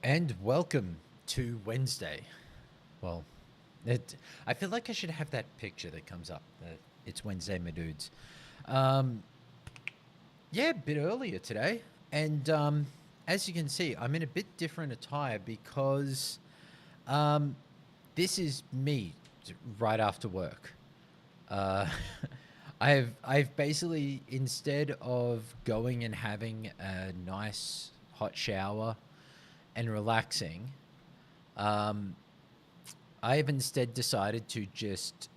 And welcome to Wednesday. Well, I feel like I should have that picture that comes up. It's Wednesday, my dudes. Um, yeah, a bit earlier today. And as you can see, I'm in a bit different attire because um, this is me right after work. Uh, I've basically, instead of going and having a nice hot shower and relaxing, um, I have instead decided to just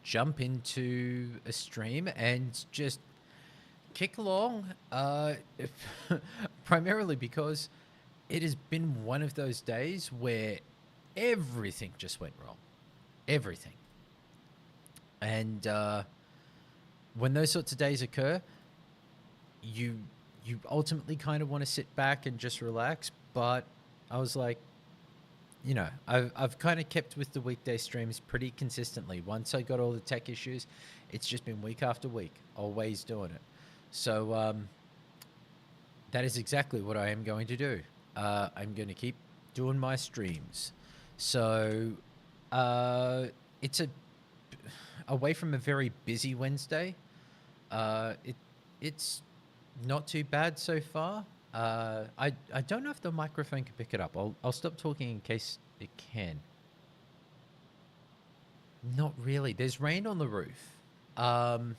jump into a stream and just kick along, primarily because it has been one of those days where everything just went wrong. Everything. And when those sorts of days occur, you you ultimately kind of want to sit back and just relax. But I was like, I've kind of kept with the weekday streams pretty consistently. Once I got all the tech issues, it's just been week after week, always doing it. So that is exactly what I am going to do. I'm going to keep doing my streams. So it's away from a very busy Wednesday. It's not too bad so far. I don't know if the microphone can pick it up. I'll stop talking in case it can. Not really. There's rain on the roof, and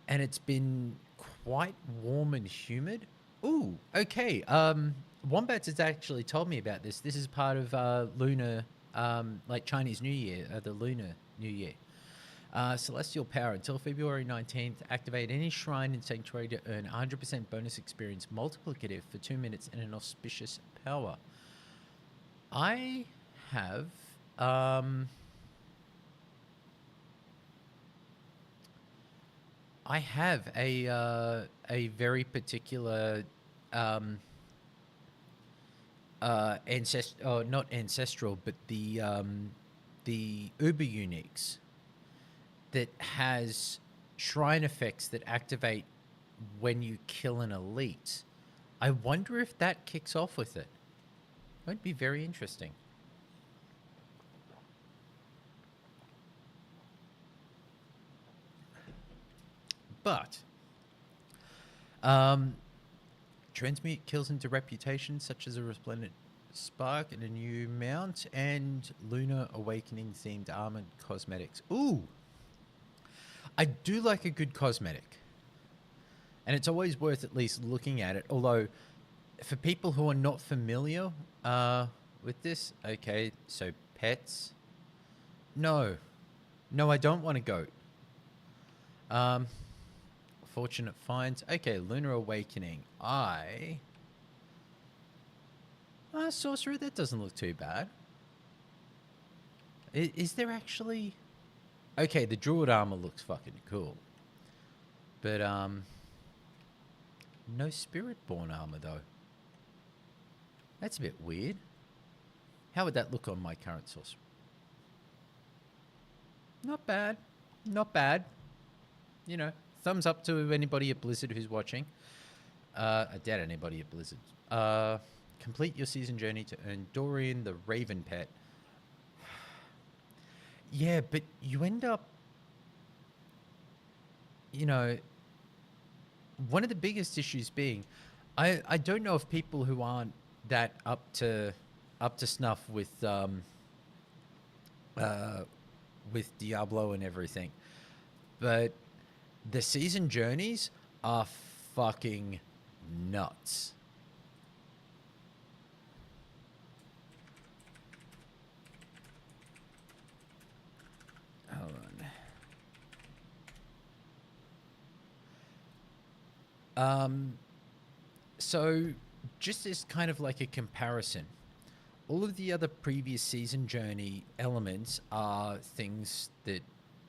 it's been quite warm and humid. Ooh, okay. Wombats has actually told me about this. This is part of lunar, like Chinese New Year, the Lunar New Year. Celestial power. Until February 19th, activate any shrine and sanctuary to earn 100% bonus experience multiplicative for 2 minutes in an auspicious power. I have a very particular not ancestral, but the Uber Uniques that has shrine effects that activate when you kill an elite. I wonder if that kicks off with it. Might be very interesting. But transmute kills into reputation, such as a resplendent spark and a new mount, and Lunar Awakening themed armored cosmetics. Ooh, I do like a good cosmetic, and it's always worth at least looking at it. Although, for people who are not familiar with this, okay, so pets. No, I don't want a goat. Fortunate finds. Okay, Lunar Awakening. Sorcerer, that doesn't look too bad. Is there actually... Okay, the Druid armor looks fucking cool. But, no Spirit-born armor, though. That's a bit weird. How would that look on my current sorcerer? Not bad. Not bad. You know, thumbs up to anybody at Blizzard who's watching. I doubt anybody at Blizzard. Complete your season journey to earn Dorian the Raven Pet. Yeah, but you end up... You know, one of the biggest issues being... I don't know if people who aren't that up to snuff with Diablo and everything, but the season journeys are fucking nuts. Hold on. So just as kind of like a comparison, all of the other previous season journey elements are things that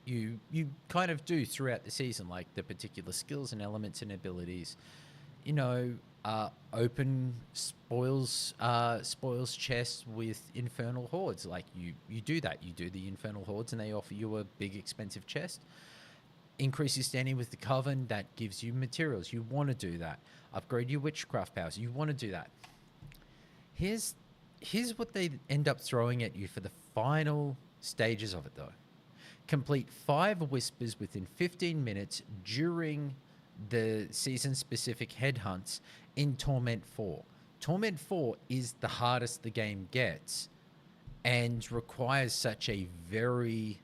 you kind of do throughout the season, like the particular skills and elements and abilities. You know, open spoils chests with infernal hordes. Like you do that. You do the infernal hordes, and they offer you a big expensive chest. Increase your standing with the coven. That gives you materials. You want to do that. Upgrade your witchcraft powers. You want to do that. Here's here's what they end up throwing at you for the final stages of it, though. Complete 5 whispers within 15 minutes during the season-specific headhunts in Torment 4. Torment 4 is the hardest the game gets and requires such a very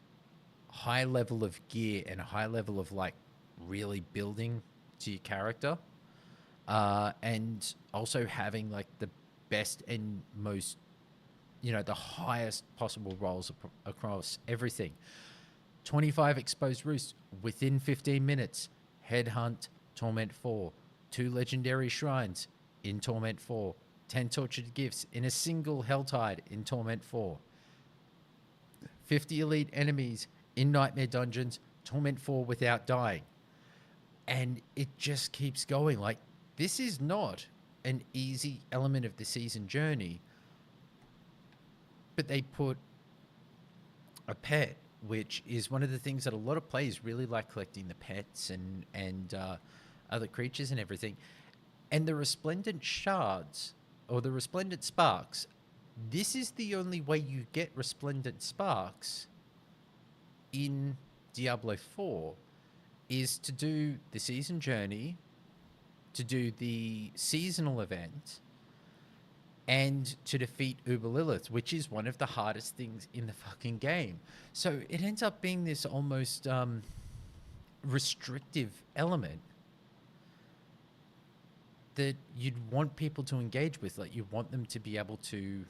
high level of gear and a high level of like really building to your character, and also having like the best and most, the highest possible rolls across everything. 25 exposed roosts within 15 minutes. Headhunt, Torment 4. 2 legendary shrines in Torment 4. 10 tortured gifts in a single Helltide in Torment 4. 50 elite enemies in Nightmare Dungeons, Torment 4 without dying. And it just keeps going. Like, this is not an easy element of the season journey, but they put a pet, which is one of the things that a lot of players really like, collecting the pets and other creatures and everything. And the resplendent shards, or the resplendent sparks, this is the only way you get resplendent sparks in Diablo 4, is to do the season journey, to do the seasonal event, and to defeat Uber Lilith, which is one of the hardest things in the fucking game. So it ends up being this almost restrictive element that you'd want people to engage with. Like, you want them to be able to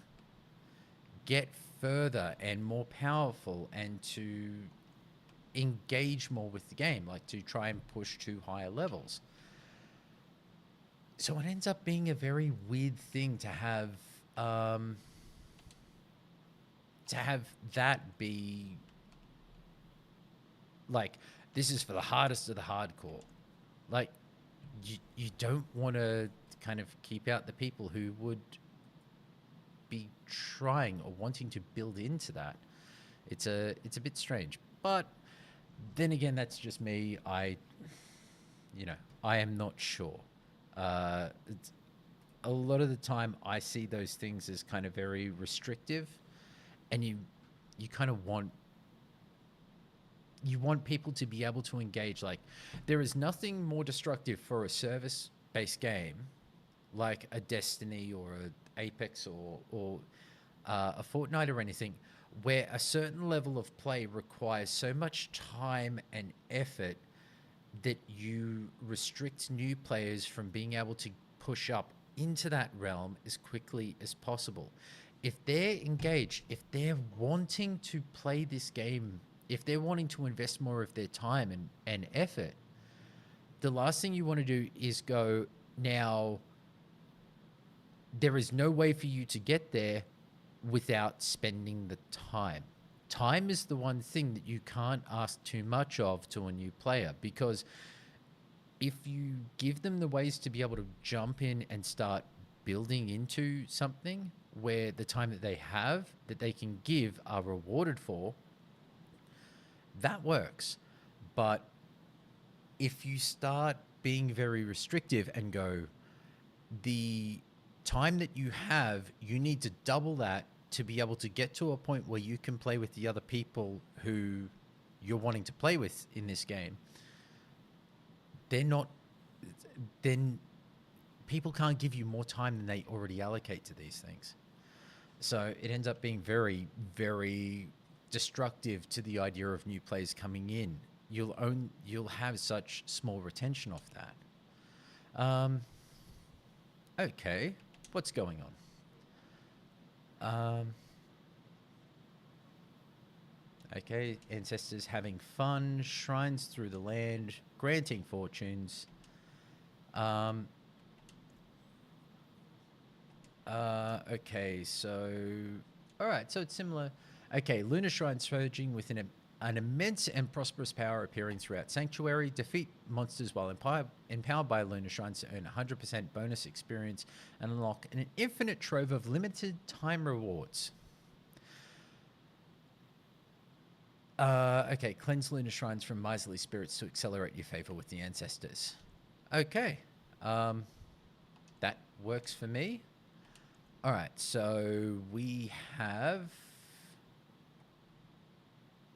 get further and more powerful and to engage more with the game, like to try and push to higher levels. So it ends up being a very weird thing to have that be like, this is for the hardest of the hardcore. Like, you don't want to kind of keep out the people who would be trying or wanting to build into that. It's a bit strange, but then again, that's just me. I am not sure. It's, a lot of the time I see those things as kind of very restrictive, and you kind of want people to be able to engage. Like, there is nothing more destructive for a service-based game like a Destiny or a Apex or a Fortnite or anything, where a certain level of play requires so much time and effort that you restrict new players from being able to push up into that realm as quickly as possible. If they're engaged, if they're wanting to play this game, if they're wanting to invest more of their time and effort, the last thing you want to do is go, now, there is no way for you to get there without spending the time. Time is the one thing that you can't ask too much of to a new player, because if you give them the ways to be able to jump in and start building into something where the time that they have, that they can give, are rewarded for, that works. But if you start being very restrictive and go, the time that you have, you need to double that to be able to get to a point where you can play with the other people who you're wanting to play with in this game, then people can't give you more time than they already allocate to these things. So it ends up being very, very destructive to the idea of new players coming in. You'll have such small retention off that. Okay, what's going on? Okay, ancestors having fun, shrines through the land, granting fortunes. Okay, so, all right, so it's similar. Okay, lunar shrines surging within an immense and prosperous power appearing throughout Sanctuary. Defeat monsters while empowered by lunar shrines to earn 100% bonus experience and unlock an infinite trove of limited time rewards. Okay, cleanse lunar shrines from miserly spirits to accelerate your favor with the ancestors. Okay, that works for me. All right, so we have.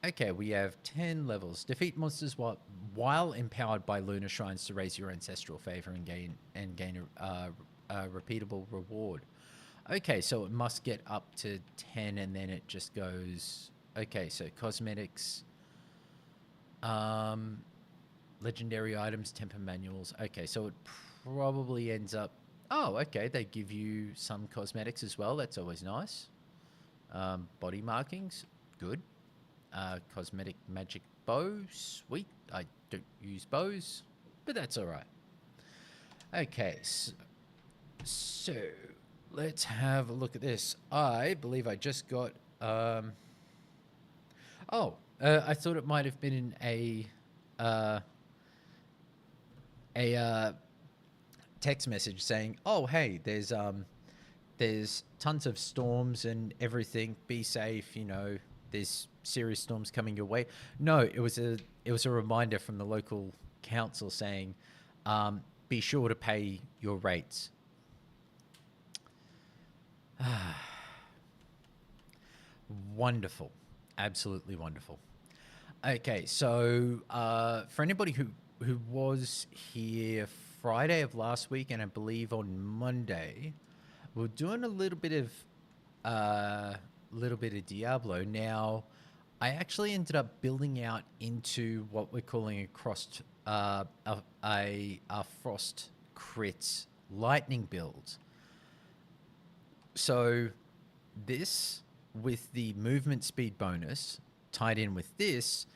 Okay, we have 10 levels. Defeat monsters while empowered by lunar shrines to raise your ancestral favor and gain a repeatable reward. Okay, so it must get up to 10 and then it just goes. Okay, so cosmetics, um, legendary items, temper manuals. Okay, so it probably ends up. Oh, okay, they give you some cosmetics as well. That's always nice. Body markings, good. Cosmetic magic bow, sweet. I don't use bows, but that's all right. Okay, so let's have a look at this. I believe I just got. I thought it might have been in uh, a text message saying, "Oh, hey, there's tons of storms and everything. Be safe. You know, there's serious storms coming your way." No, it was a reminder from the local council saying, "Be sure to pay your rates." Wonderful, absolutely wonderful. Okay, so for anybody who was here Friday of last week, and I believe on Monday, we're doing a little bit of Diablo. Now, I actually ended up building out into what we're calling a frost crit lightning build. So this with the movement speed bonus tied in with this,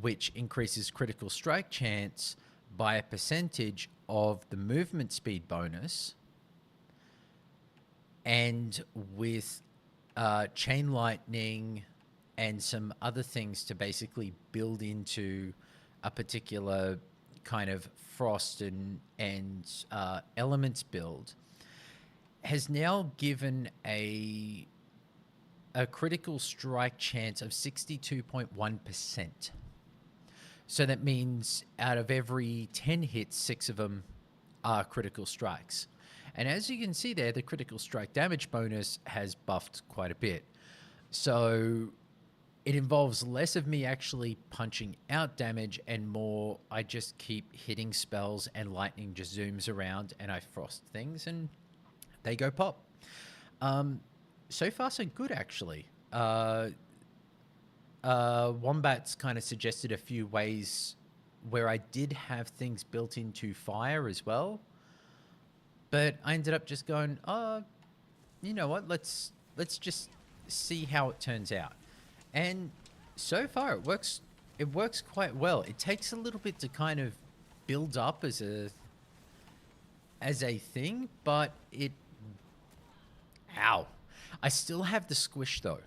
which increases critical strike chance by a percentage of the movement speed bonus, and with chain lightning and some other things to basically build into a particular kind of frost and elements build, has now given a critical strike chance of 62.1%. So that means out of every 10 hits, 6 of them are critical strikes. And as you can see there, the critical strike damage bonus has buffed quite a bit. So it involves less of me actually punching out damage and more I just keep hitting spells and lightning just zooms around and I frost things and they go pop. So far, so good, actually. Wombat's kind of suggested a few ways where I did have things built into fire as well, but I ended up just going, "Oh, you know what? Let's just see how it turns out." And so far, it works. It works quite well. It takes a little bit to kind of build up as a thing, but it. Ow! I still have the squish though.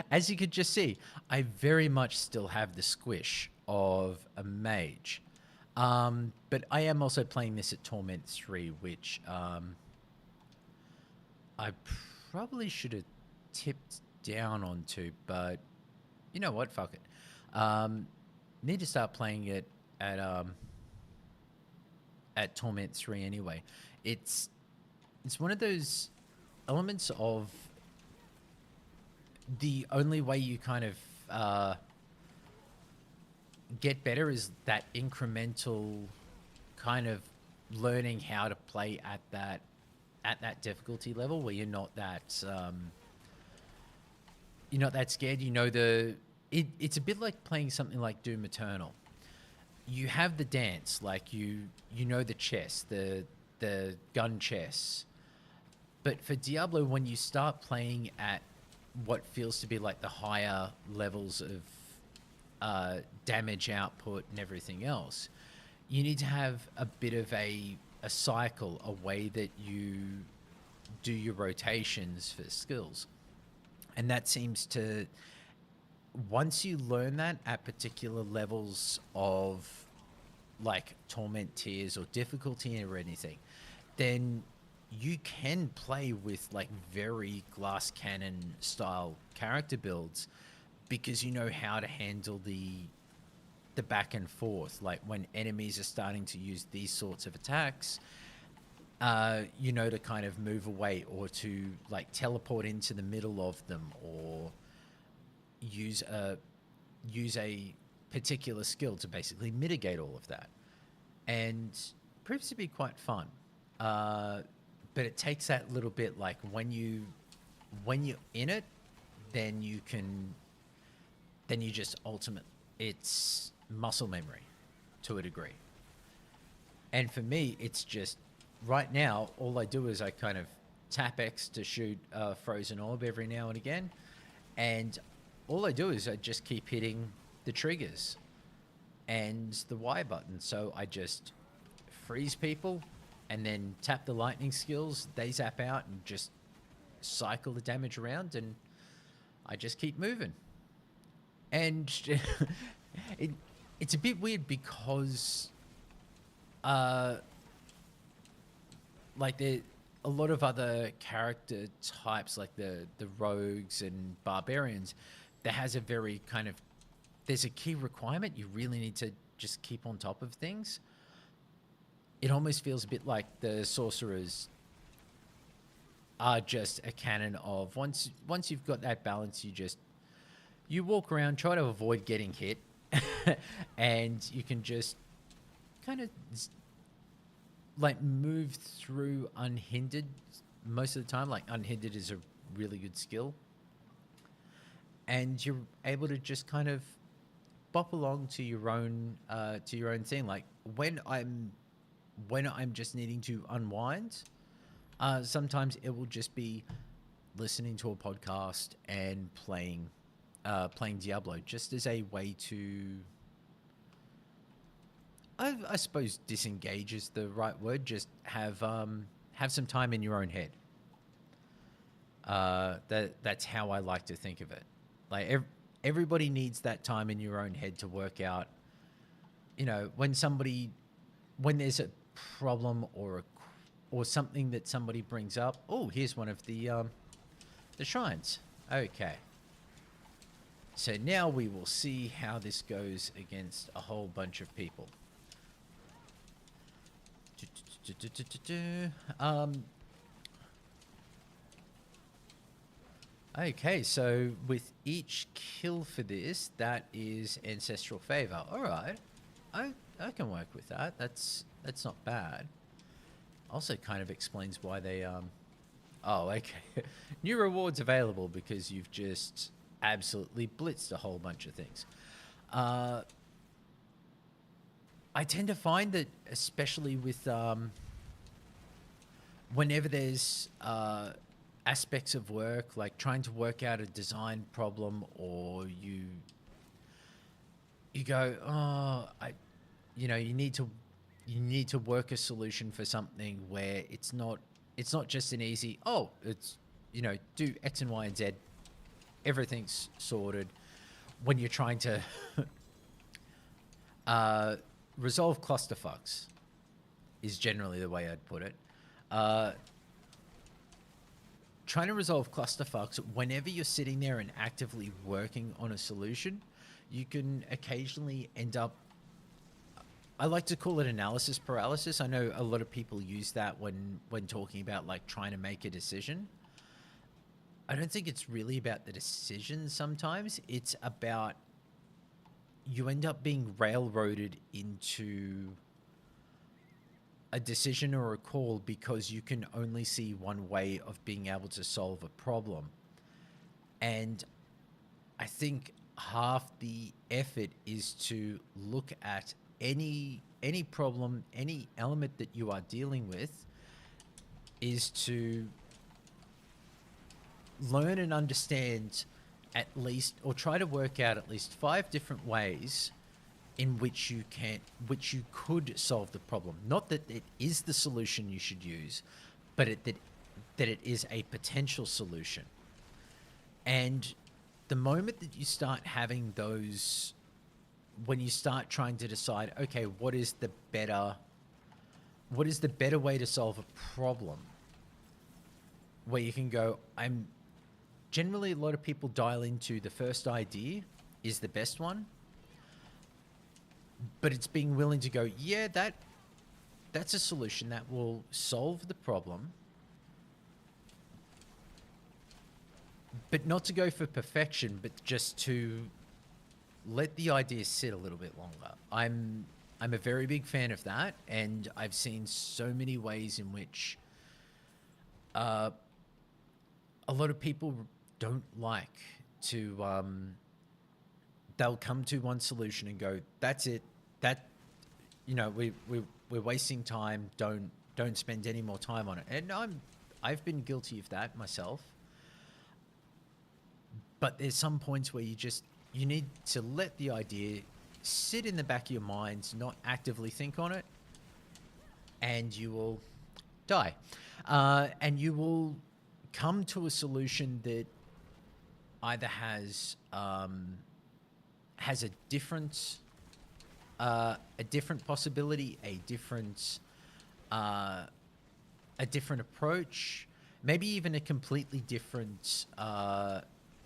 As you could just see, I very much still have the squish of a mage. But I am also playing this at Torment 3, which I probably should have tipped down onto, but you know what? Fuck it. Need to start playing it at Torment 3 anyway. It's one of those elements of the only way you kind of get better is that incremental kind of learning how to play at that difficulty level where you're not that scared. It's a bit like playing something like Doom Eternal. You have the dance, like the chess, the gun chess. But for Diablo, when you start playing at what feels to be like the higher levels of damage output and everything else, you need to have a bit of a cycle, a way that you do your rotations for skills. And that seems to, once you learn that at particular levels of like torment tiers or difficulty or anything, then you can play with like very glass cannon style character builds because you know how to handle the back and forth. Like when enemies are starting to use these sorts of attacks, to kind of move away or to like teleport into the middle of them or use a particular skill to basically mitigate all of that, and proves to be quite fun. But it takes that little bit, like when you're in it, then you just ultimate. It's muscle memory to a degree. And for me, it's just right now, all I do is I kind of tap X to shoot a frozen orb every now and again. And all I do is I just keep hitting the triggers and the Y button. So I just freeze people and then tap the lightning skills. They zap out and just cycle the damage around, and I just keep moving. And it's a bit weird because like there a lot of other character types like the rogues and barbarians that has a very kind of, there's a key requirement. You really need to just keep on top of things. It almost feels a bit like the sorcerers are just a canon of once you've got that balance, you walk around, try to avoid getting hit, and you can just kind of like move through unhindered most of the time. Like unhindered is a really good skill, and you're able to just kind of bop along to your own thing. Like when I'm just needing to unwind, sometimes it will just be listening to a podcast and playing Diablo, just as a way to, I suppose disengage is the right word. Just have some time in your own head. That's how I like to think of it. Like everybody needs that time in your own head to work out. When there's a problem or something that somebody brings up. Oh, here's one of the shrines. Okay. So now we will see how this goes against a whole bunch of people. Okay, so with each kill for this, that is ancestral favor. All right, I can work with that. That's not bad. Also, kind of explains why they Oh, okay. New rewards available because you've just absolutely blitzed a whole bunch of things. I tend to find that, especially with whenever there's aspects of work, like trying to work out a design problem, or you go, oh, you need to work a solution for something where it's not just an easy, oh, it's, do X and Y and Z, everything's sorted. When you're trying to resolve clusterfucks is generally the way I'd put it. Trying to resolve clusterfucks, whenever you're sitting there and actively working on a solution, you can occasionally end up, I like to call it analysis paralysis. I know a lot of people use that when talking about like trying to make a decision. I don't think it's really about the decision sometimes. It's about you end up being railroaded into a decision or a call because you can only see one way of being able to solve a problem. And I think half the effort is to look at any problem, any element that you are dealing with, is to learn and understand at least, or try to work out at least 5 different ways in which you could solve the problem. Not that it is the solution you should use, but that it is a potential solution. And the moment that you start having those, when you start trying to decide, okay, what is the better way to solve a problem, where you can go, generally a lot of people dial into the first idea is the best one, but it's being willing to go, yeah, that's a solution that will solve the problem, but not to go for perfection, but just to let the idea sit a little bit longer. I'm a very big fan of that, and I've seen so many ways in which a lot of people don't like to. They'll come to one solution and go, "That's it. That, we're wasting time. Don't spend any more time on it." And I've been guilty of that myself. But there's some points where you need to let the idea sit in the back of your mind, not actively think on it, and you will die. And you will come to a solution that either has a different possibility, a different approach, maybe even a completely different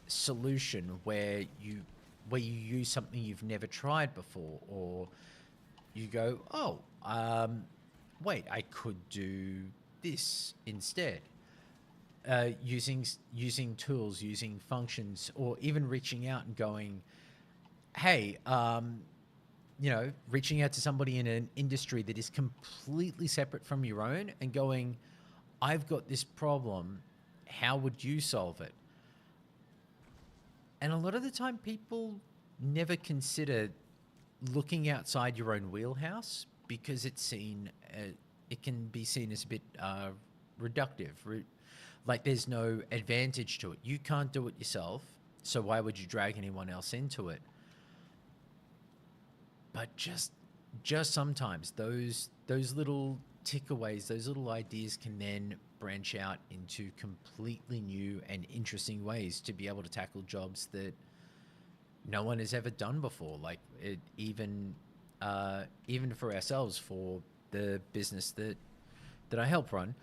solution where you use something you've never tried before, or you go, oh, wait, I could do this instead. Using tools, using functions, or even reaching out and going, hey, reaching out to somebody in an industry that is completely separate from your own and going, I've got this problem. How would you solve it? And a lot of the time, people never consider looking outside your own wheelhouse because it can be seen as a bit reductive. Like there's no advantage to it. You can't do it yourself, so why would you drag anyone else into it? But just sometimes those little takeaways, those little ideas can then branch out into completely new and interesting ways to be able to tackle jobs that no one has ever done before. Like even for ourselves, for the business that I help run,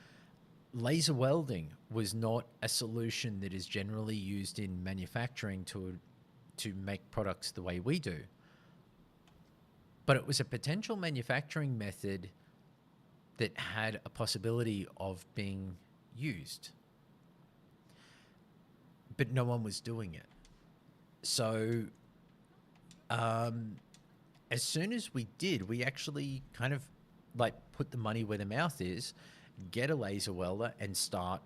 laser welding was not a solution that is generally used in manufacturing to make products the way we do. But it was a potential manufacturing method that had a possibility of being used. But no one was doing it. So as soon as we did, we actually kind of like put the money where the mouth is, get a laser welder and start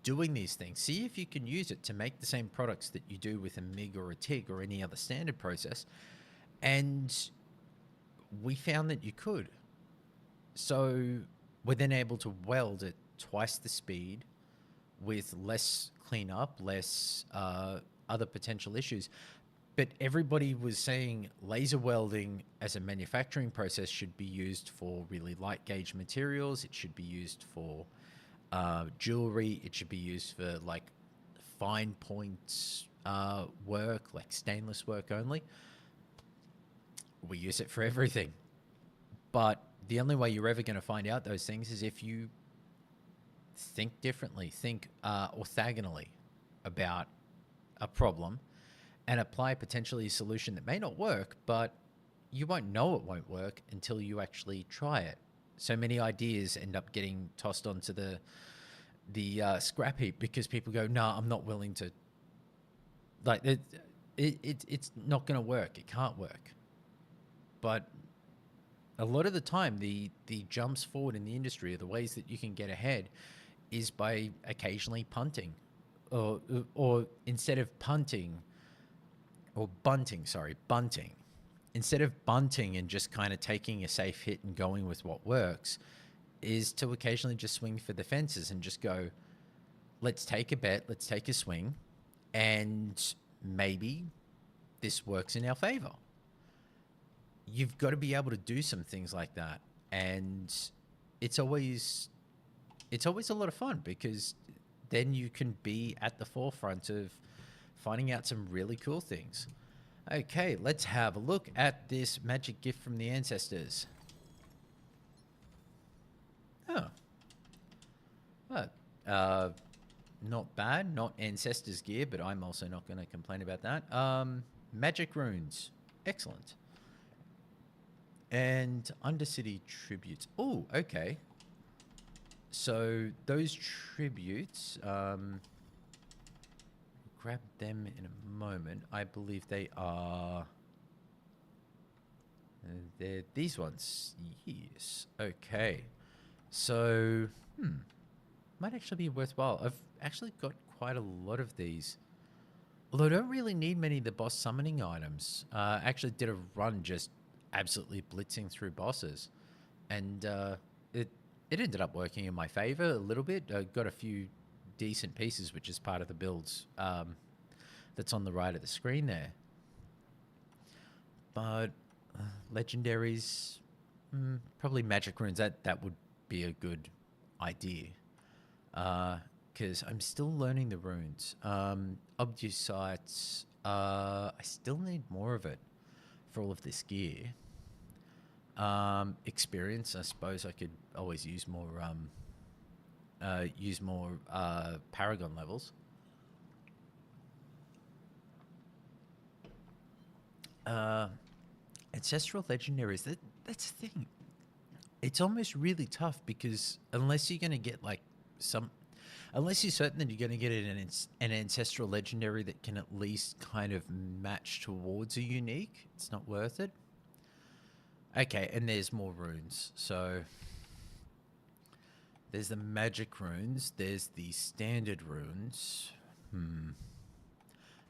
doing these things. See if you can use it to make the same products that you do with a MIG or a TIG or any other standard process. And we found that you could. So we're then able to weld at twice the speed with less cleanup, less other potential issues. But everybody was saying laser welding as a manufacturing process should be used for really light gauge materials. It should be used for jewelry. It should be used for like fine points work, like stainless work only. We use it for everything. But the only way you're ever going to find out those things is if you think differently, think orthogonally about a problem and apply potentially a solution that may not work, but you won't know it won't work until you actually try it. So many ideas end up getting tossed onto the scrap heap because people go, no, I'm not willing to. Like it's not going to work. It can't work. But a lot of the time, the jumps forward in the industry, or the ways that you can get ahead, is by occasionally punting, or instead of punting, or bunting. Instead of bunting and just kind of taking a safe hit and going with what works, is to occasionally just swing for the fences and just go, let's take a bet, let's take a swing, and maybe this works in our favor. You've got to be able to do some things like that, and it's always a lot of fun because then you can be at the forefront of finding out some really cool things. Okay, let's have a look at this magic gift from the ancestors. Not bad, not ancestors gear, but I'm also not going to complain about that. Magic runes, excellent. And Undercity tributes. Oh, okay. So those tributes, grab them in a moment. I believe they are... they're these ones. Yes. Okay. So, might actually be worthwhile. I've actually got quite a lot of these. Although I don't really need many of the boss summoning items. I actually did a run just absolutely blitzing through bosses. And it ended up working in my favor a little bit. I got a few decent pieces, which is part of the builds that's on the right of the screen there. But legendaries, probably magic runes, that would be a good idea. Because I'm still learning the runes. Obtuse sights, I still need more of it for all of this gear. Experience, I suppose I could always use more Paragon levels. Ancestral legendaries, that's the thing. It's almost really tough because unless you're going to get like unless you're certain that you're going to get an ancestral legendary that can at least kind of match towards a unique, it's not worth it. Okay, and there's more runes. So there's the magic runes. There's the standard runes.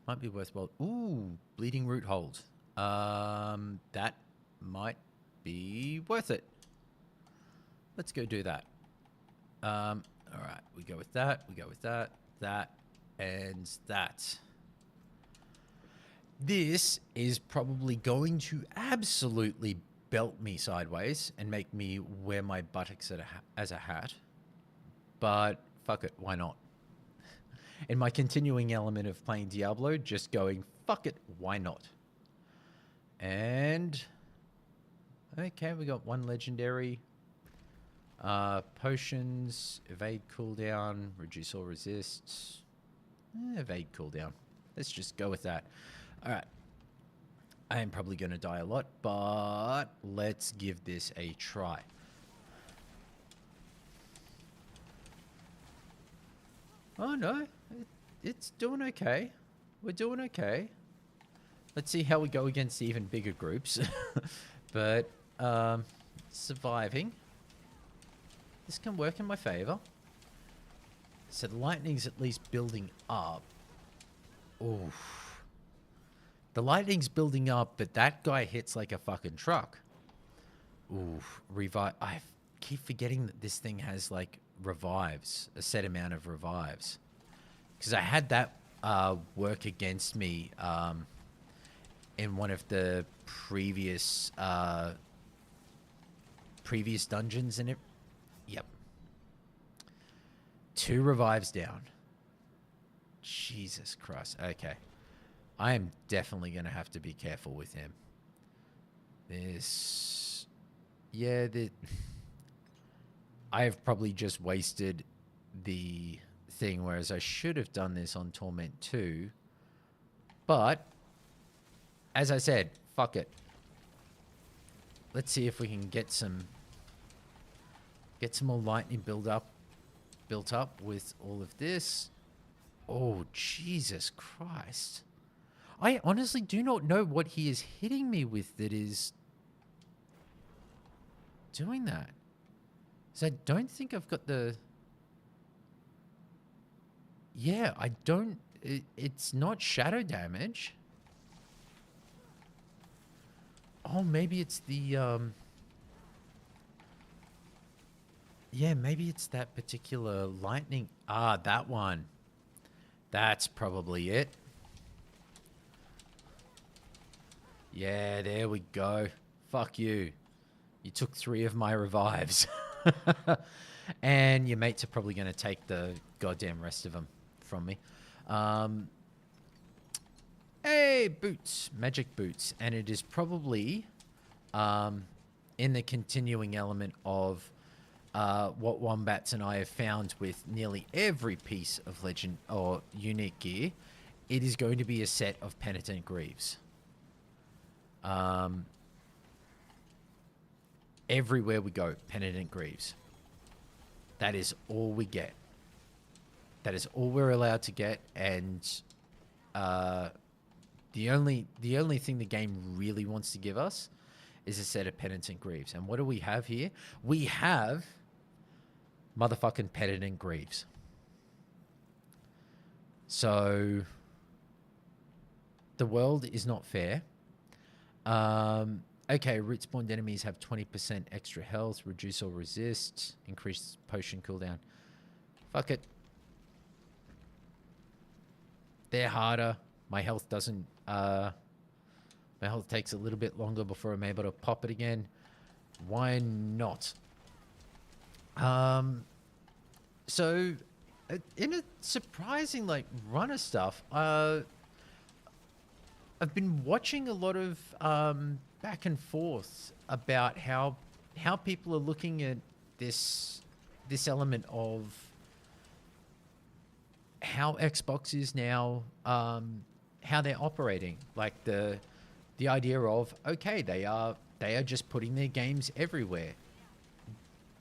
Might be worthwhile. Ooh, bleeding root hold. That might be worth it. Let's go do that. All right, we go with that. We go with that, that, and that. This is probably going to absolutely belt me sideways and make me wear my buttocks as a hat. But fuck it, why not? In my continuing element of playing Diablo, just going, fuck it, why not? And... okay, we got one legendary. Potions, evade cooldown, reduce or resist. Evade cooldown. Let's just go with that. Alright. I am probably going to die a lot, but let's give this a try. Oh no, it's doing okay. We're doing okay. Let's see how we go against even bigger groups. But, surviving. This can work in my favor. So the lightning's at least building up. Oof. The lightning's building up, but that guy hits like a fucking truck. Oof. Revive. I keep forgetting that this thing has like revives, a set amount of revives. Because I had that work against me in one of the previous dungeons in it. Yep. 2 revives down. Jesus Christ. Okay. I am definitely going to have to be careful with him. This... yeah, I have probably just wasted the thing, whereas I should have done this on Torment 2. But, as I said, fuck it. Let's see if we can get some more lightning built up with all of this. Oh, Jesus Christ. I honestly do not know what he is hitting me with that is doing that. So I don't think I've got the... yeah, I don't... it's not shadow damage. Oh, maybe it's the... yeah, maybe it's that particular lightning. Ah, that one. That's probably it. Yeah, there we go. Fuck you. You took 3 of my revives. And your mates are probably going to take the goddamn rest of them from me. Hey, boots. Magic boots. And it is probably in the continuing element of what Wombats and I have found with nearly every piece of legend or unique gear. It is going to be a set of Penitent Greaves. everywhere we go, Penitent Greaves. That is all we get. That is all we're allowed to get, and the only thing the game really wants to give us is a set of Penitent Greaves. And what do we have here? We have motherfucking Penitent Greaves. So the world is not fair. Okay, root spawned enemies have 20% extra health, reduce or resist, increase potion cooldown. Fuck it. They're harder. My health doesn't. My health takes a little bit longer before I'm able to pop it again. Why not? So, in a surprising run of stuff, I've been watching a lot of back and forth about how people are looking at this element of how Xbox is now, how they're operating. Like the idea of, okay, they are just putting their games everywhere.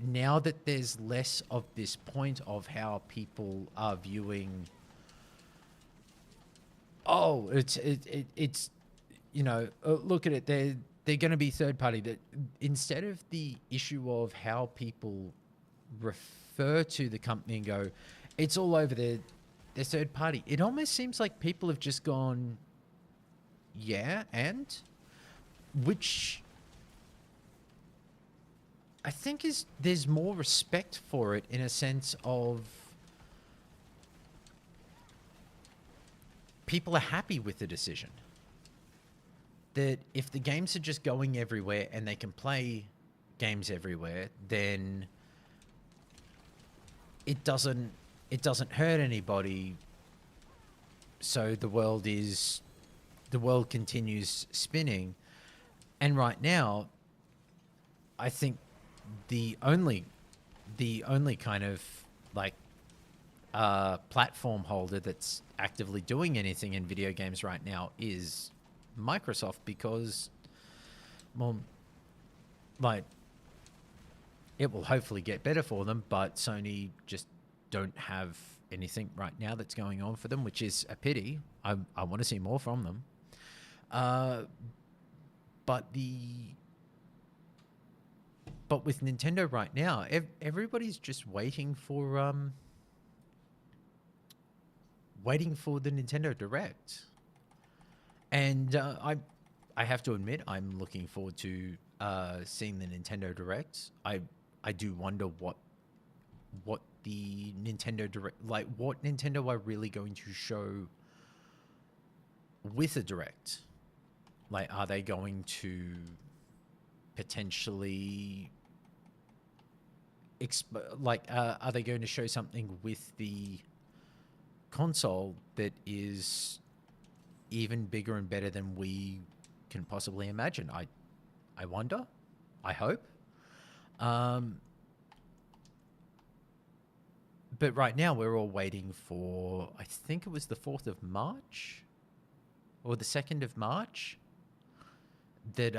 Now that there's less of this point of how people are viewing, oh, it's look at it, they're going to be third party. That instead of the issue of how people refer to the company and go, it's all over their third party. It almost seems like people have just gone, yeah, and which I think there's more respect for it in a sense of people are happy with the decision. That if the games are just going everywhere and they can play games everywhere, then it doesn't hurt anybody. So the world continues spinning. And right now, I think the only kind of platform holder that's actively doing anything in video games right now is Microsoft, because, well, it will hopefully get better for them, but Sony just don't have anything right now that's going on for them, which is a pity. I want to see more from them. But with Nintendo right now, everybody's just waiting for the Nintendo Direct. And I have to admit, I'm looking forward to seeing the Nintendo Direct. I do wonder what the Nintendo Direct, what Nintendo are really going to show with a Direct. Are they going to potentially are they going to show something with the console that is even bigger and better than we can possibly imagine? I wonder. I hope. But right now we're all waiting for, I think it was the 4th of March or the 2nd of March that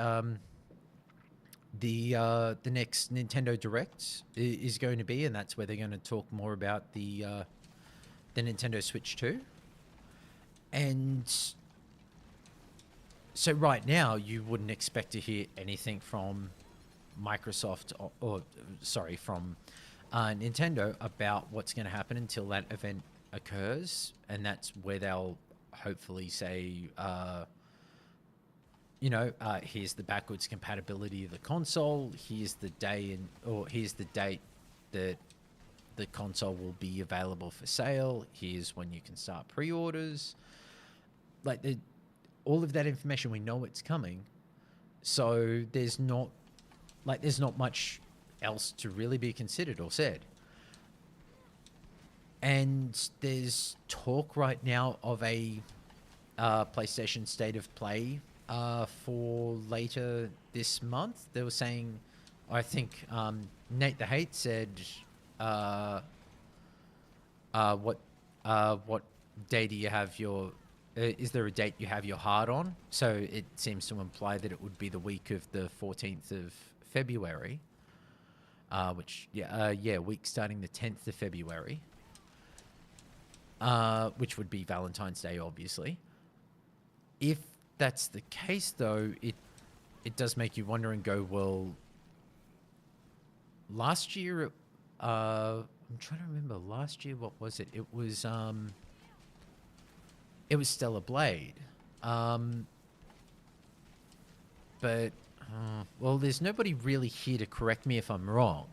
the next Nintendo Direct is going to be, and that's where they're going to talk more about the Nintendo Switch 2. And so right now you wouldn't expect to hear anything from Microsoft from Nintendo about what's going to happen until that event occurs, and that's where they'll hopefully say, here's the backwards compatibility of the console, here's the day here's the date that the console will be available for sale, here's when you can start pre-orders. All of that information, we know it's coming, so there's not much else to really be considered or said. And there's talk right now of a PlayStation State of Play for later this month. They were saying, I think Nate the Hate said, what day do you have your? Is there a date you have your heart on? So it seems to imply that it would be the week of the 14th of February, week starting the 10th of February, which would be Valentine's Day, obviously. If that's the case, though, it does make you wonder and go, well, last year, I'm trying to remember. Last year, what was it? It was Stellar Blade. But there's nobody really here to correct me if I'm wrong.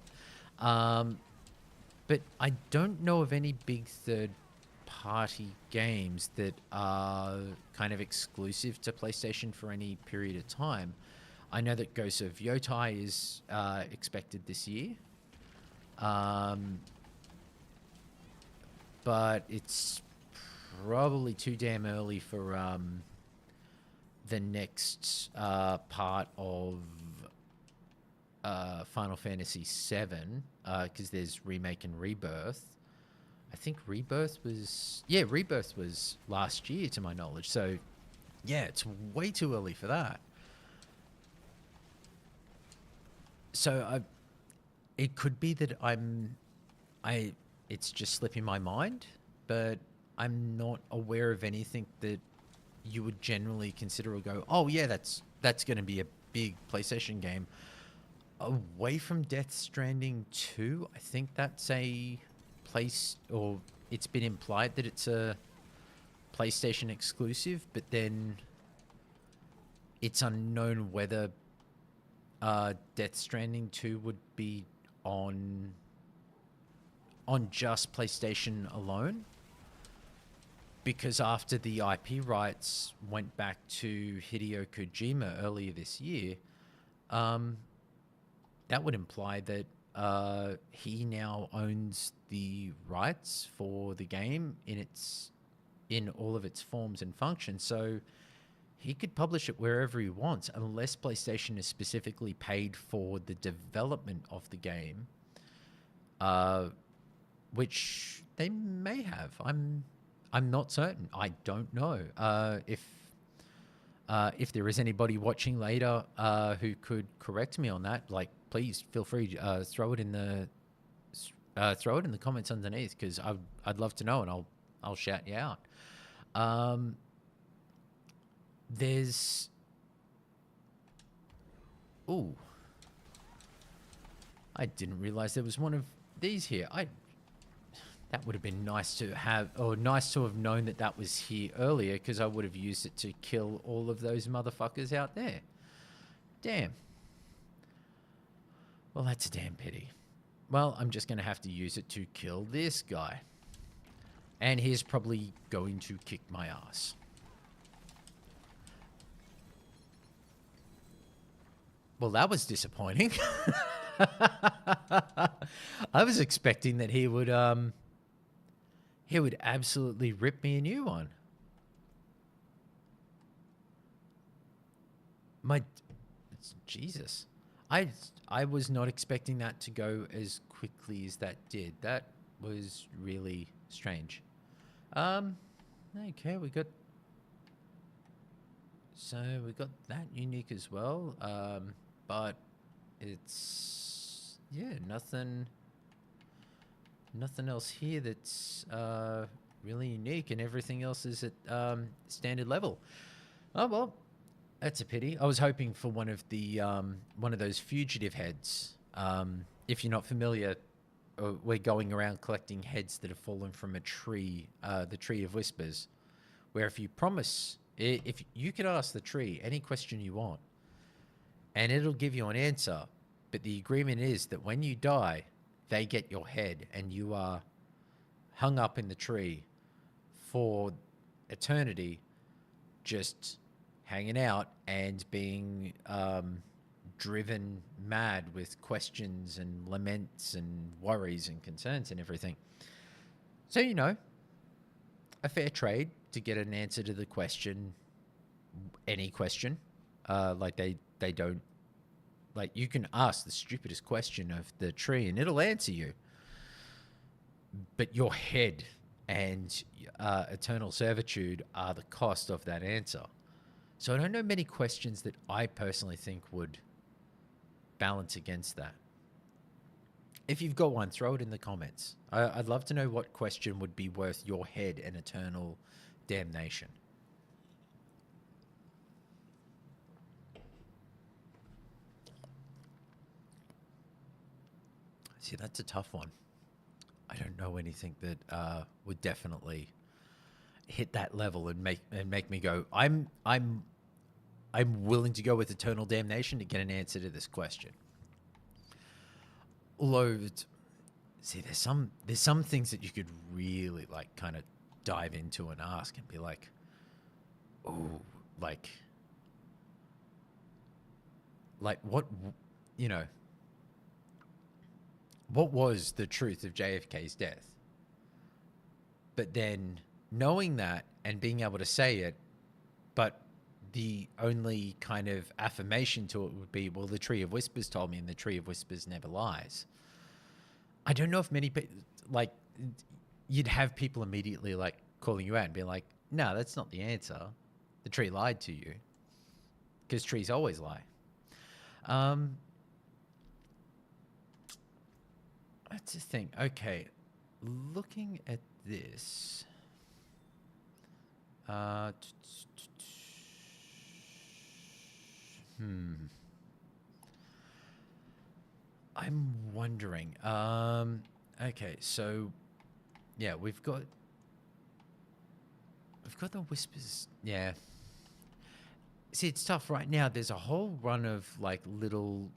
But I don't know of any big third-party games that are kind of exclusive to PlayStation for any period of time. I know that Ghost of Yotai is expected this year. But it's probably too damn early for the next part of Final Fantasy VII, because there's Remake and Rebirth. I think Rebirth was last year, to my knowledge. So, yeah, it's way too early for that. So, it could be that it's just slipping my mind, but I'm not aware of anything that you would generally consider or go, oh yeah, that's going to be a big PlayStation game. Away from Death Stranding 2, I think that's a place, or it's been implied that it's a PlayStation exclusive, but then it's unknown whether Death Stranding 2 would be on just PlayStation alone. Because after the IP rights went back to Hideo Kojima earlier this year, that would imply that he now owns the rights for the game in all of its forms and functions. So he could publish it wherever he wants, unless PlayStation is specifically paid for the development of the game, which they may have. I'm not certain. I don't know. If there is anybody watching later who could correct me on that, like, please feel free to throw it in the comments underneath, because I'd love to know, and I'll shout you out. There's I didn't realize there was one of these here. That would have been nice to have, or nice to have known that was here earlier, because I would have used it to kill all of those motherfuckers out there. Damn. Well, that's a damn pity. Well, I'm just going to have to use it to kill this guy. And he's probably going to kick my ass. Well, that was disappointing. I was expecting that he would absolutely rip me a new one. Jesus. I was not expecting that to go as quickly as that did. That was really strange. Okay, we got that unique as well. But it's nothing else here that's really unique, and everything else is at standard level. Oh well, that's a pity. I was hoping for one of those fugitive heads. If you're not familiar, we're going around collecting heads that have fallen from a tree, the Tree of Whispers, where if you can ask the tree any question you want, and it'll give you an answer, but the agreement is that when you die, they get your head, and you are hung up in the tree for eternity, just hanging out and being driven mad with questions and laments and worries and concerns and everything. So, a fair trade to get an answer to the question, any question. Like they don't, like, you can ask the stupidest question of the tree and it'll answer you. But your head and eternal servitude are the cost of that answer. So I don't know many questions that I personally think would balance against that. If you've got one, throw it in the comments. I'd love to know what question would be worth your head and eternal damnation. See, that's a tough one. I don't know anything that would definitely hit that level and make me go, I'm willing to go with eternal damnation to get an answer to this question. Although, see, there's some things that you could really like kind of dive into and ask and be like, oh, like what, you know, what was the truth of JFK's death? But then knowing that and being able to say it, but the only kind of affirmation to it would be, well, the Tree of Whispers told me, and the Tree of Whispers never lies. I don't know if many people, like, you'd have people immediately, like, calling you out and being like, no, that's not the answer. The tree lied to you. Because trees always lie. That's the thing. Okay. Looking at this. I'm wondering. Okay, so yeah, we've got the whispers. Yeah. See, it's tough right now. There's a whole run of like little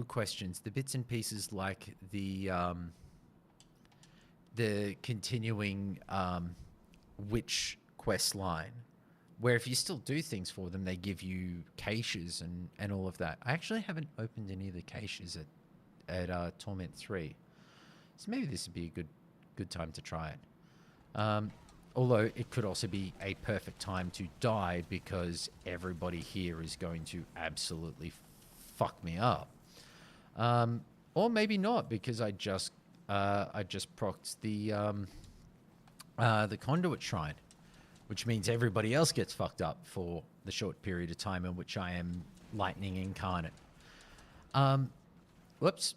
questions, the bits and pieces, like the continuing witch quest line, where if you still do things for them, they give you caches and all of that. I actually haven't opened any of the caches at Torment 3, so maybe this would be a good time to try it. Although it could also be a perfect time to die because everybody here is going to absolutely fuck me up. Or maybe not, because I just procced the Conduit Shrine, which means everybody else gets fucked up for the short period of time in which I am Lightning Incarnate. Whoops.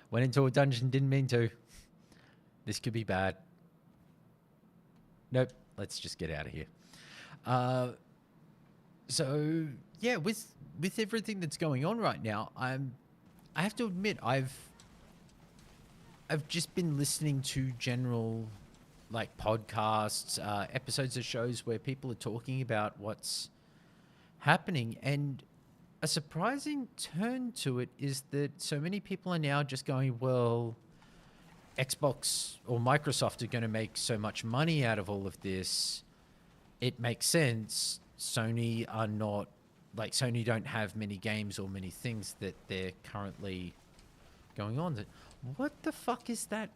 Went into a dungeon, didn't mean to. This could be bad. Nope, let's just get out of here. So yeah, with everything that's going on right now, I have to admit I've just been listening to general like podcasts, episodes of shows where people are talking about what's happening, and a surprising turn to it is that so many people are now just going, well, Xbox or Microsoft are going to make so much money out of all of this. It makes sense. Sony are not, like, Sony don't have many games or many things that they're currently going on. What the fuck is that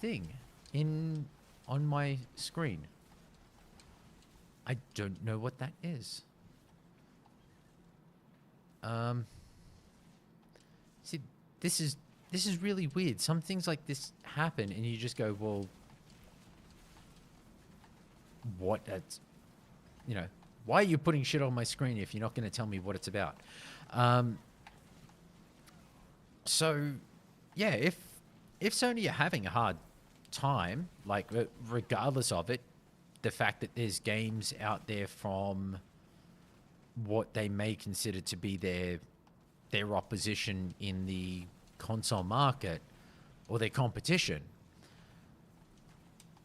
thing on my screen? I don't know what that is. See, this is really weird. Some things like this happen and you just go, well, what? That's, you know, why are you putting shit on my screen if you're not going to tell me what it's about? So yeah, if Sony are having a hard time, like regardless of it, the fact that there's games out there from what they may consider to be their opposition in the console market or their competition.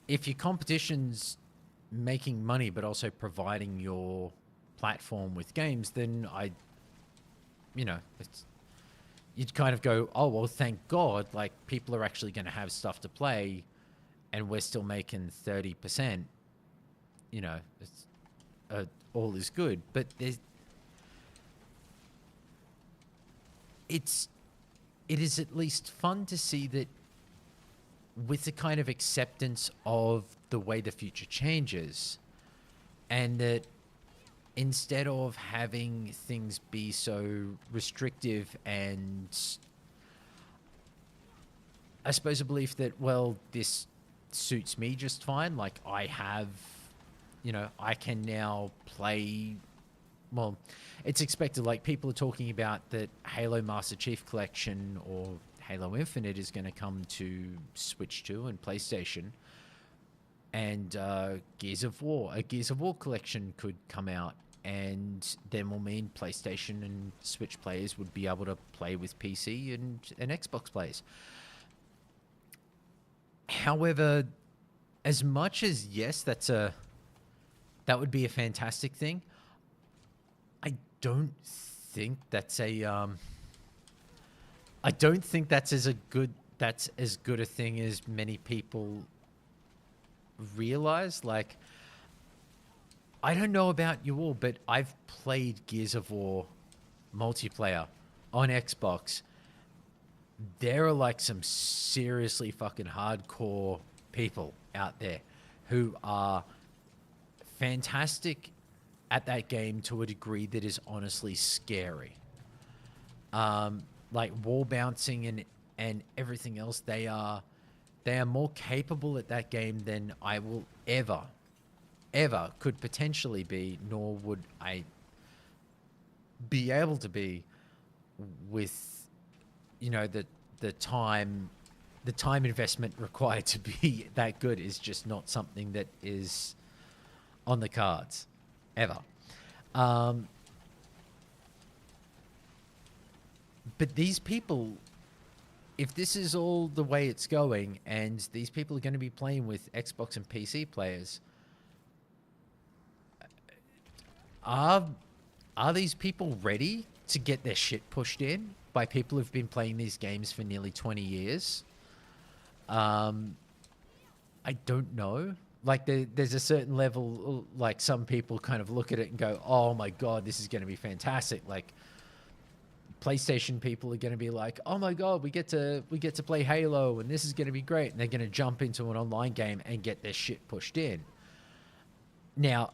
If your competition's making money but also providing your platform with games, then you'd kind of go, oh, well, thank God, like, people are actually going to have stuff to play and we're still making 30%, you know, all is good. But it is at least fun to see that with the kind of acceptance of the way the future changes, and that instead of having things be so restrictive and I suppose a belief that, well, this suits me just fine. Like I have, I can now play well, it's expected, like people are talking about that Halo Master Chief Collection or Halo Infinite is going to come to Switch 2 and PlayStation, and a Gears of War collection could come out, and then will mean PlayStation and Switch players would be able to play with PC and Xbox players. However, as much as yes, that would be a fantastic thing. I don't think that's I don't think that's as good a thing as many people realize. Like, I don't know about you all, but I've played Gears of War multiplayer on Xbox. There are like some seriously fucking hardcore people out there who are fantastic at that game to a degree that is honestly scary. Like wall bouncing and everything else, they are more capable at that game than I will ever could potentially be, nor would I be able to be with, you know, the time investment required to be that good is just not something that is on the cards ever. But these people, if this is all the way it's going, and these people are going to be playing with Xbox and PC players, are these people ready to get their shit pushed in by people who've been playing these games for nearly 20 years? I don't know. Like, there's a certain level, like, some people kind of look at it and go, oh my God, this is going to be fantastic. Like, PlayStation people are going to be like, oh my God, we get to play Halo and this is going to be great. And they're going to jump into an online game and get their shit pushed in. Now,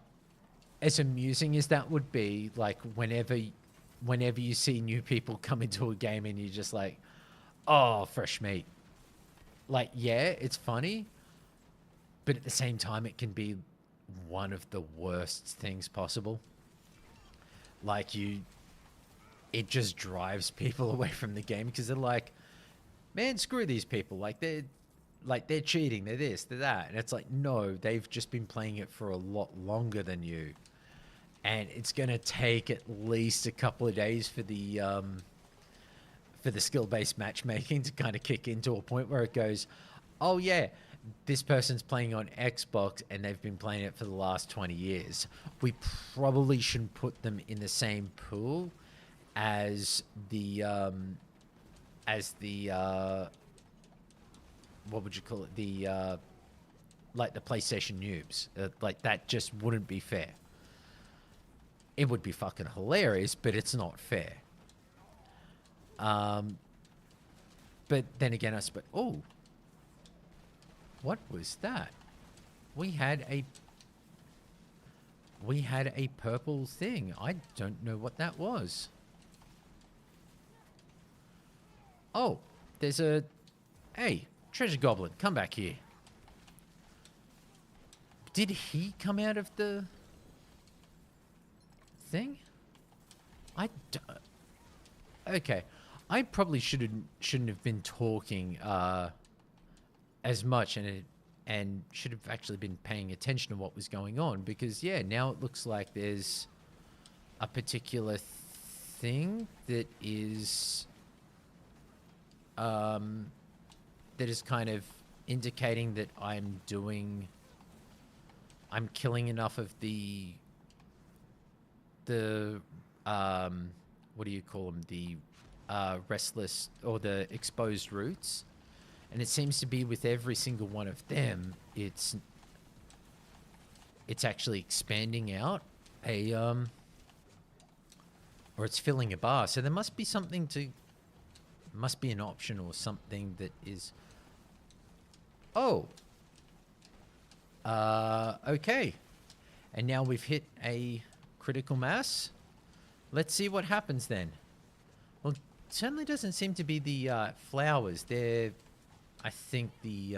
as amusing as that would be, like, whenever you see new people come into a game and you're just like, oh, fresh meat. Like, yeah, it's funny, but at the same time, it can be one of the worst things possible. Like, it just drives people away from the game because they're like, man, screw these people. Like, they're cheating. They're this, they're that. And it's like, no, they've just been playing it for a lot longer than you. And it's going to take at least a couple of days for the skill-based matchmaking to kind of kick into a point where it goes, oh yeah, this person's playing on Xbox and they've been playing it for the last 20 years. We probably shouldn't put them in the same pool as the what would you call it? The like the PlayStation noobs. Like, that just wouldn't be fair. It would be fucking hilarious, but it's not fair. But then again, I suppose, oh, what was that? We had a purple thing. I don't know what that was. Oh, there's a, hey, treasure goblin, come back here. Did he come out of the thing? Okay. I probably shouldn't have been talking as much, and should have actually been paying attention to what was going on, because yeah, now it looks like there's a particular thing that is kind of indicating that I'm killing enough of the what do you call them, the restless or the exposed roots, and it seems to be with every single one of them, it's actually expanding out or it's filling a bar. So there must be an option or something that is, okay, and now we've hit a critical mass. Let's see what happens then. Well, it certainly doesn't seem to be the flowers. They're, I think, the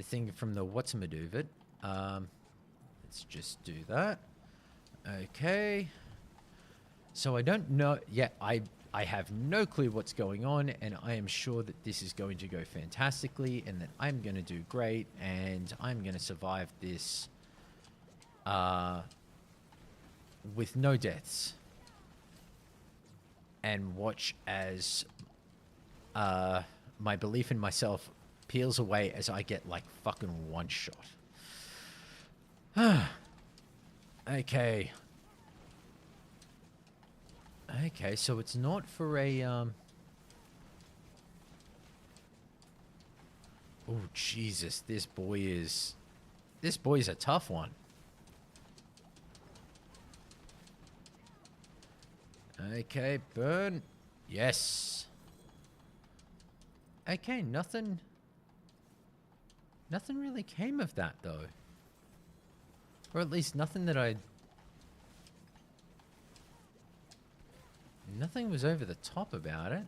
thing from the what's-a-madoovit. Let's just do that. Okay. So I don't know. Yeah, I have no clue what's going on, and I am sure that this is going to go fantastically, and that I'm going to do great, and I'm going to survive this uh, with no deaths, and watch as my belief in myself peels away as I get like fucking one shot. Okay. Okay, so it's not for a Oh Jesus, this boy's a tough one. Okay, burn. Yes. Okay, nothing really came of that though. Or at least nothing was over the top about it.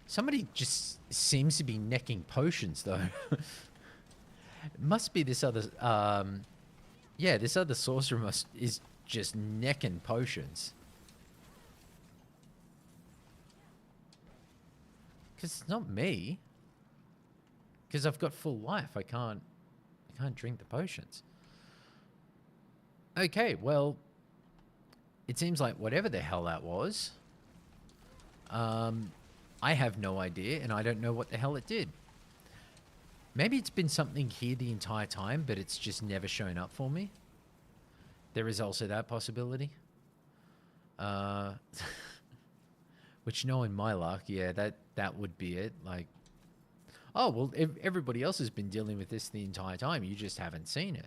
Somebody just seems to be necking potions though. It must be this other yeah, this other sorcerer is just necking potions. Cause it's not me. Cause I've got full life. I can't drink the potions. Okay, well, it seems like whatever the hell that was, I have no idea, and I don't know what the hell it did. Maybe it's been something here the entire time, but it's just never shown up for me. There is also that possibility. Which, knowing my luck, yeah, that would be it. Like, oh, well, everybody else has been dealing with this the entire time. You just haven't seen it.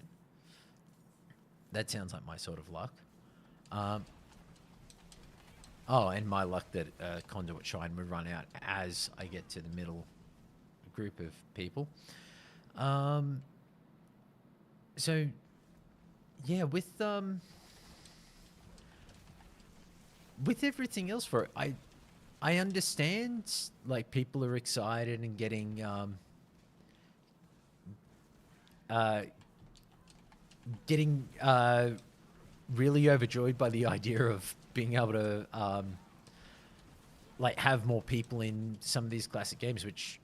That sounds like my sort of luck. Oh, and my luck that Conduit Shrine would run out as I get to the middle group of people. So, yeah, with everything else for it, I understand, like, people are excited and getting really overjoyed by the idea of being able to like have more people in some of these classic games, which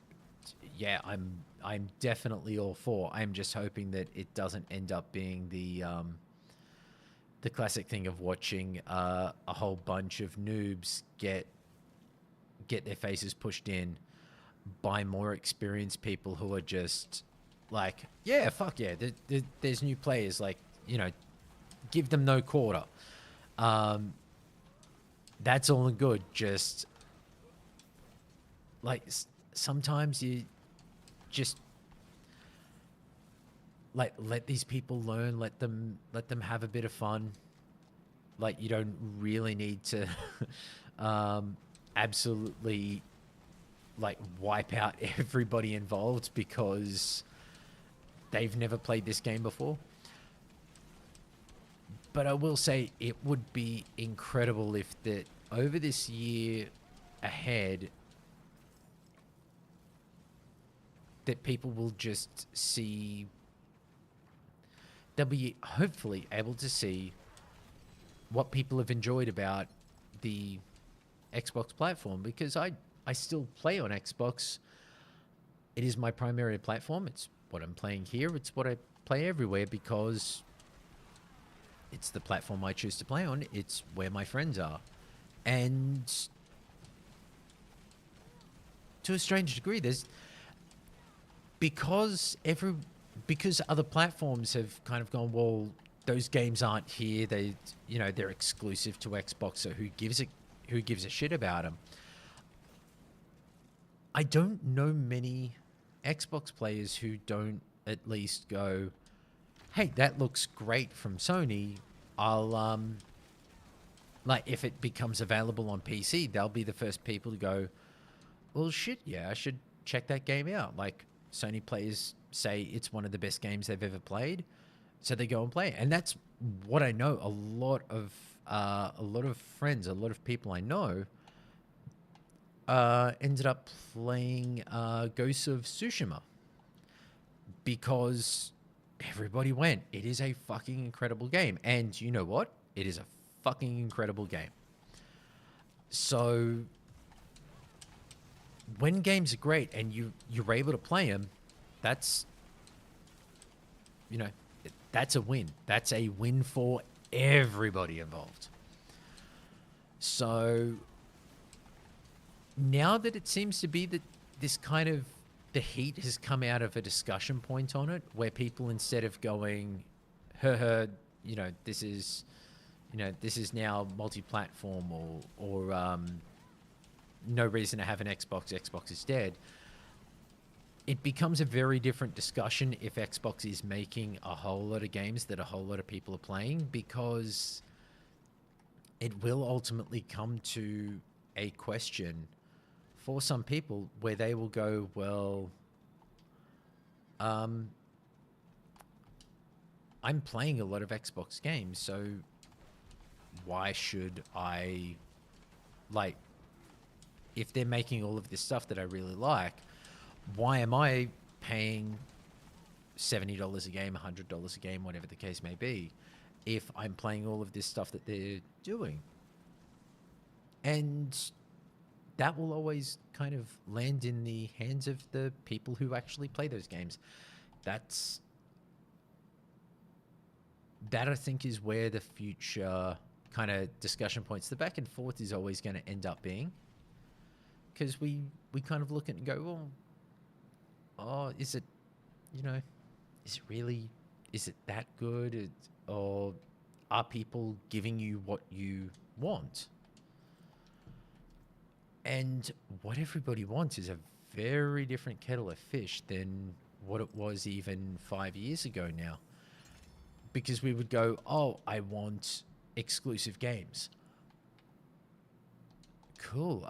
yeah, I'm definitely all for. I'm just hoping that it doesn't end up being the classic thing of watching a whole bunch of noobs get their faces pushed in by more experienced people who are just like, yeah, fuck yeah, there's new players, like, you know, give them no quarter. That's all in good. Just like sometimes you just like let these people learn, let them have a bit of fun. Like, you don't really need to absolutely like wipe out everybody involved because they've never played this game before. But I will say it would be incredible if that over this year ahead that people will just see, they'll be hopefully able to see what people have enjoyed about the Xbox platform, because I still play on Xbox. It is my primary platform. It's what I'm playing here. It's what I play everywhere because it's the platform I choose to play on. It's where my friends are. And to a strange degree, there's because other platforms have kind of gone, well, those games aren't here. They, you know, they're exclusive to Xbox. So who gives a shit about them? I don't know many Xbox players who don't at least go, hey, that looks great from Sony. I'll, like, if it becomes available on PC, they'll be the first people to go, well, shit, yeah, I should check that game out. Like, Sony players say it's one of the best games they've ever played, so they go and play it. And that's what I know. A lot of friends, a lot of people I know ended up playing Ghost of Tsushima because everybody went. It is a fucking incredible game. And you know what? It is a fucking incredible game. So when games are great and you're able to play them, that's, you know, that's a win. That's a win for everybody involved. So now that it seems to be that this kind of the heat has come out of a discussion point on it, where people, instead of going, you know, this is now multi-platform, or no reason to have an Xbox. Xbox is dead. It becomes a very different discussion if Xbox is making a whole lot of games that a whole lot of people are playing, because it will ultimately come to a question for some people where they will go, well, I'm playing a lot of Xbox games, so why should I, like, if they're making all of this stuff that I really like, why am I paying $70 a game, $100 a game, whatever the case may be, if I'm playing all of this stuff that they're doing? And that will always kind of land in the hands of the people who actually play those games. That I think is where the future kind of discussion points, the back and forth, is always going to end up being. Because we kind of look at it and go, well, oh, is it, you know, is it that good? Or are people giving you what you want? And what everybody wants is a very different kettle of fish than what it was even 5 years ago now. Because we would go, oh, I want exclusive games. Cool.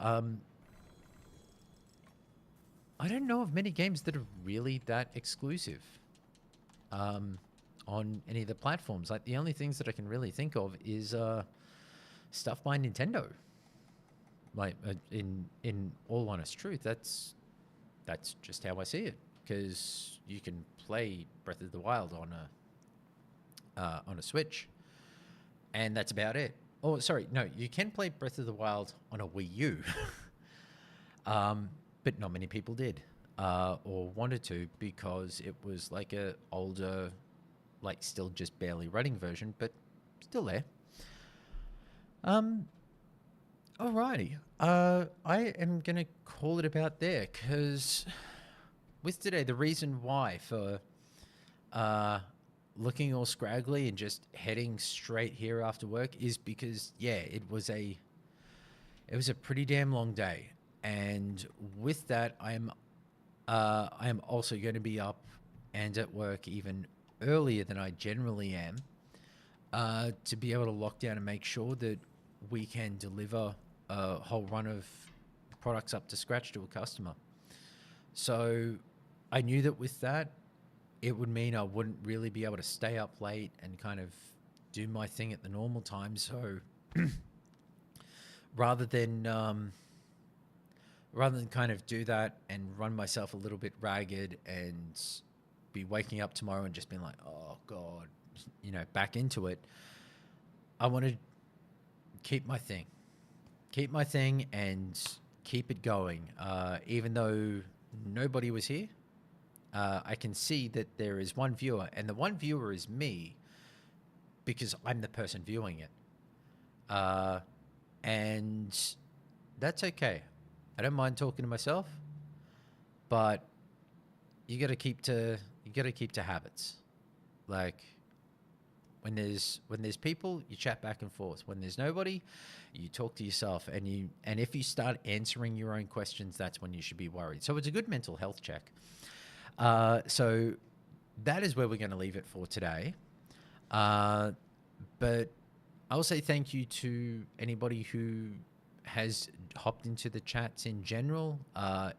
I don't know of many games that are really that exclusive on any of the platforms. Like, the only things that I can really think of is stuff by Nintendo. Like, in all honest truth, that's just how I see it. Because you can play Breath of the Wild on a Switch, and that's about it. Oh, sorry, no, you can play Breath of the Wild on a Wii U, but not many people did or wanted to, because it was like a older, like, still just barely running version, but still there. Alrighty. I am going to call it about there, because with today, the reason why for looking all scraggly and just heading straight here after work is because, yeah, it was a pretty damn long day. And with that, I am also going to be up and at work even earlier than I generally am, to be able to lock down and make sure that we can deliver a whole run of products up to scratch to a customer. So I knew that with that, it would mean I wouldn't really be able to stay up late and kind of do my thing at the normal time. So rather than kind of do that and run myself a little bit ragged and be waking up tomorrow and just being like, oh God, you know, back into it, I want to keep my thing and keep it going. Even though nobody was here, I can see that there is one viewer, and the one viewer is me, because I'm the person viewing it. And that's okay. I don't mind talking to myself, but you got to keep to habits. Like, when there's people, you chat back and forth. When there's nobody, you talk to yourself, and if you start answering your own questions, that's when you should be worried. So it's a good mental health check. So that is where we're going to leave it for today. But I'll say thank you to anybody who has hopped into the chats in general,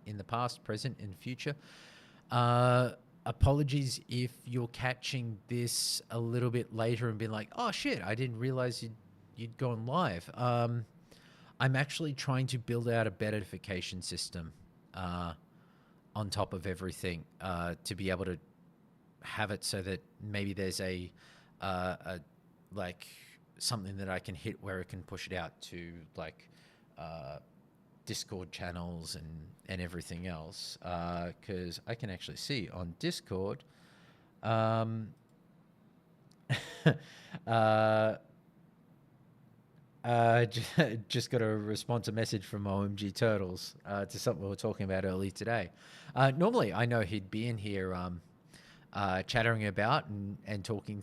in the past, present, and future. Apologies if you're catching this a little bit later and being like, oh shit, I didn't realize you'd gone live. I'm actually trying to build out a better-ification system on top of everything, to be able to have it so that maybe there's a like something that I can hit where it can push it out to like Discord channels and everything else, because I can actually see on Discord. uh, just got a response, a message from OMG Turtles to something we were talking about earlier today. Normally, I know he'd be in here chattering about and talking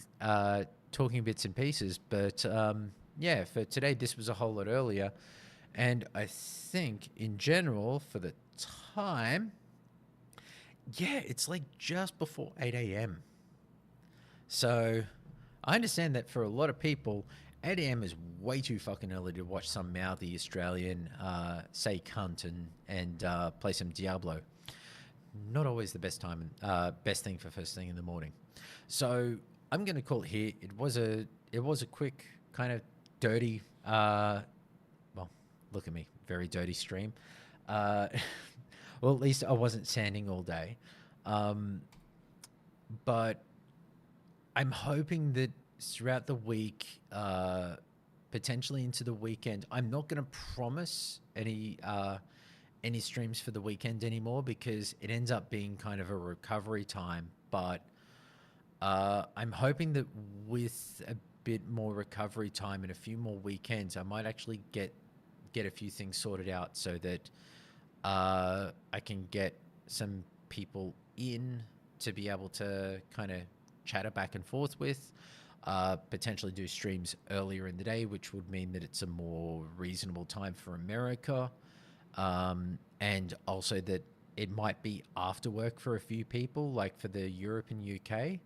bits and pieces, but yeah, for today, this was a whole lot earlier. And I think in general, for the time, yeah, it's like just before 8 a.m. So I understand that for a lot of people, 8 a.m. is way too fucking early to watch some mouthy Australian say cunt and play some Diablo. Not always the best time, best thing for first thing in the morning. So I'm going to call it here. It was a quick kind of dirty, well, look at me, very dirty stream. Well, at least I wasn't sanding all day. But I'm hoping that throughout the week, potentially into the weekend, I'm not going to promise any streams for the weekend anymore because it ends up being kind of a recovery time. But I'm hoping that with a bit more recovery time and a few more weekends, I might actually get a few things sorted out so that I can get some people in to be able to kind of chatter back and forth with, potentially do streams earlier in the day, which would mean that it's a more reasonable time for America, and also that it might be after work for a few people, like for the Europe and UK,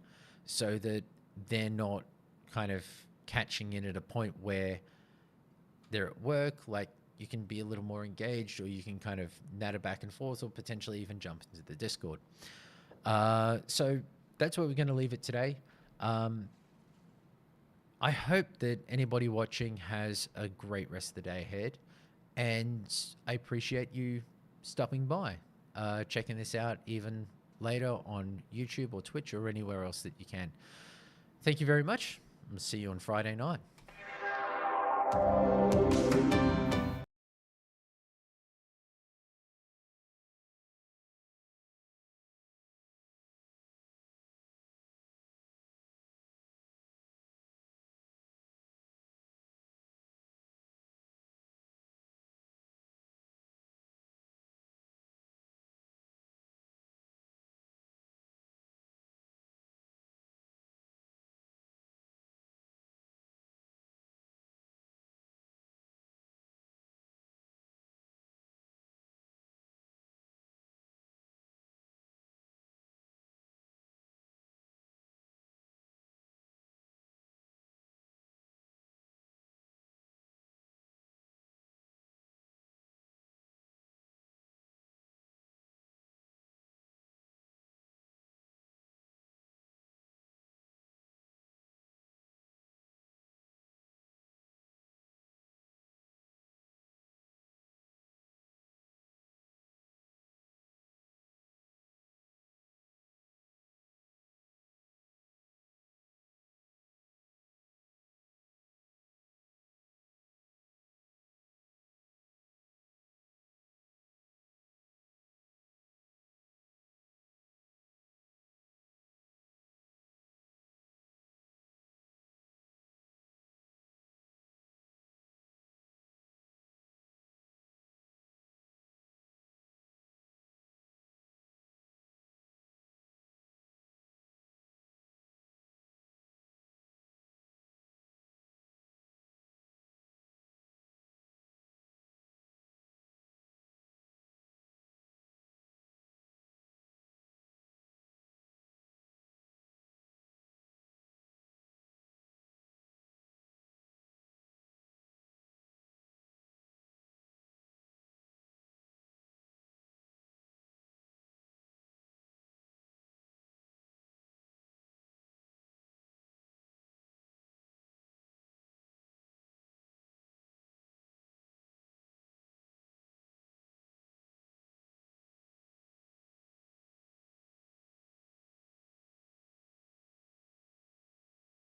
so that they're not kind of catching in at a point where they're at work, like you can be a little more engaged, or you can kind of natter back and forth, or potentially even jump into the Discord. So that's where we're going to leave it today. I hope that anybody watching has a great rest of the day ahead, and I appreciate you stopping by, checking this out even later on YouTube or Twitch or anywhere else that you can. Thank you very much. I'll see you on Friday night.